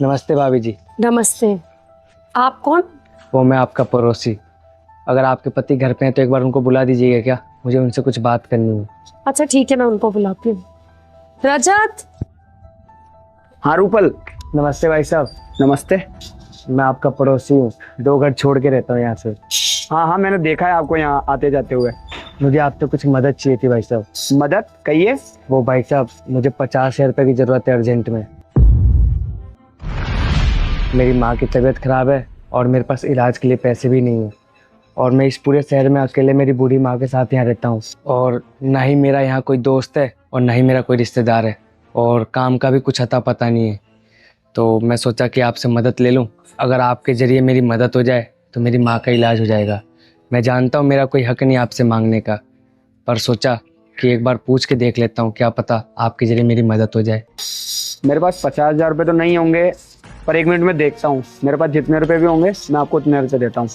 नमस्ते भाभी जी। नमस्ते। आप कौन? वो मैं आपका पड़ोसी। अगर आपके पति घर पे हैं तो एक बार उनको बुला दीजिएगा क्या, मुझे उनसे कुछ बात करनी है। अच्छा ठीक है, मैं उनको बुलाती हूँ। रजत। हाँ रूपल। नमस्ते भाई साहब। नमस्ते। मैं आपका पड़ोसी हूँ, 2 घर छोड़ के रहता हूँ यहाँ से। हाँ हाँ, मैंने देखा है आपको यहाँ आते जाते हुए। मुझे आपसे कुछ मदद चाहिए थी भाई साहब। मदद कहिए। वो भाई साहब, मुझे 50,000 रुपये की ज़रूरत है अर्जेंट में। मेरी माँ की तबीयत ख़राब है और मेरे पास इलाज के लिए पैसे भी नहीं है, और मैं इस पूरे शहर में अकेले मेरी बूढ़ी माँ के साथ यहाँ रहता हूँ, और ना ही मेरा यहाँ कोई दोस्त है और ना ही मेरा कोई रिश्तेदार है, और काम का भी कुछ अता पता नहीं है। तो मैं सोचा कि आपसे मदद ले लूँ। अगर आपके ज़रिए मेरी मदद हो जाए तो मेरी माँ का इलाज हो जाएगा। मैं जानता हूँ मेरा कोई हक नहीं आपसे मांगने का, पर सोचा कि एक बार पूछ के देख लेता हूँ, क्या पता आपके ज़रिए मेरी मदद हो जाए। मेरे पास 50,000 रुपये तो नहीं होंगे, पर 1 मिनट में देखता हूँ। मेरे पास जितने रुपए भी होंगे मैं आपको उतने रुपये देता हूँ।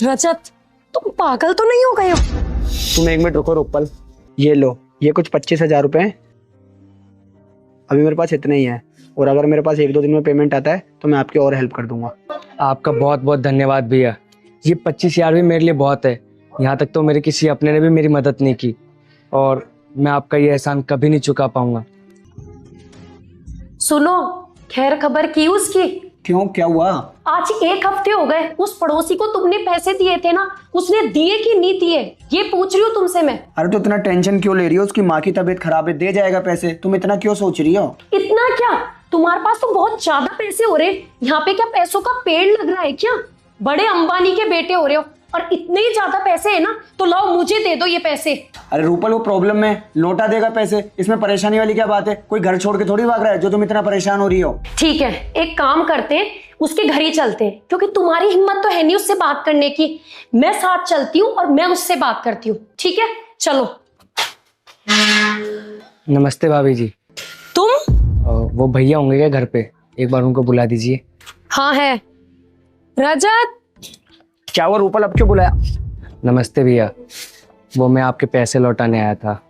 रजत, तुम पागल तो नहीं हो गए हो? तुम 1 मिनट रुको रूपल। ये लो, ये कुछ 25,000 रुपये हैं। अभी मेरे पास इतने ही हैं, और अगर मेरे पास 1-2 दिन में पेमेंट आता है तो मैं आपकी और हेल्प कर दूंगा। आपका बहुत बहुत धन्यवाद भैया। ये 25,000 भी मेरे लिए बहुत है। यहाँ तक तो मेरे किसी अपने ने भी मेरी मदद नहीं की, और मैं आपका ये एहसान कभी नहीं चुका पाऊंगा। सुनो, खैर खबर की उसकी? क्यों, क्या हुआ? आज 1 हफ्ते हो गए, उस पड़ोसी को तुमने पैसे दिए थे ना, उसने दिए कि नहीं दिए, ये पूछ रही हूँ तुमसे मैं। अरे तो इतना टेंशन क्यों ले रही हो? उसकी माँ की तबीयत खराब है, दे जाएगा पैसे। तुम इतना क्यों सोच रही हो? इतना क्या, तुम्हारे पास तो बहुत ज्यादा पैसे हो रहे। यहाँ पे क्या पैसों का पेड़ लग रहा है क्या? बड़े अंबानी के बेटे हो रहे हो, और इतने ही ज्यादा पैसे है ना तो लाओ मुझे दे दो ये पैसे। अरे रूपल, वो प्रॉब्लम में लौटा देगा पैसे, इसमें परेशानी वाली क्या बात है? कोई घर छोड़ के थोड़ी भाग रहा है जो तुम इतना परेशान हो रही हो। ठीक है, एक काम करते हैं, उसके घर ही चलते हैं, क्योंकि तुम्हारी हिम्मत तो है नहीं उससे बात करने की। मैं साथ चलती हूँ और मैं उससे बात करती हूँ। ठीक है, चलो। नमस्ते भाभी जी। तुम? वो भैया होंगे क्या घर पे? एक बार उनको बुला दीजिए। हाँ है। रजत। क्या हुआ रूपल, अब क्यों बुलाया? नमस्ते भैया, वो मैं आपके पैसे लौटाने आया था।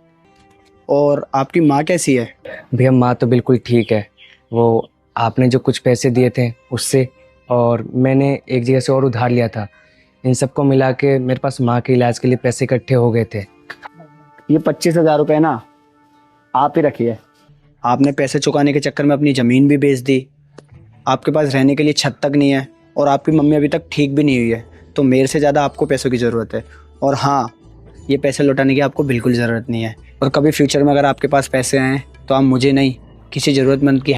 और आपकी माँ कैसी है? भैया माँ तो बिल्कुल ठीक है। वो आपने जो कुछ पैसे दिए थे उससे, और मैंने एक जगह से और उधार लिया था, इन सबको मिला के मेरे पास माँ के इलाज के लिए पैसे इकट्ठे हो गए थे। ये 25,000 रुपये ना, आप ही रखिए। आपने पैसे चुकाने के चक्कर में अपनी ज़मीन भी बेच दी, आपके पास रहने के लिए छत तक नहीं है, और आपकी मम्मी अभी तक ठीक भी नहीं हुई है। तो मेरे से ज़्यादा आपको पैसों की ज़रूरत है। और हाँ, ये पैसे लौटाने की आपको बिल्कुल ज़रूरत नहीं है। और कभी फ्यूचर में अगर आपके पास पैसे आएँ तो आप मुझे नहीं, किसी ज़रूरतमंद की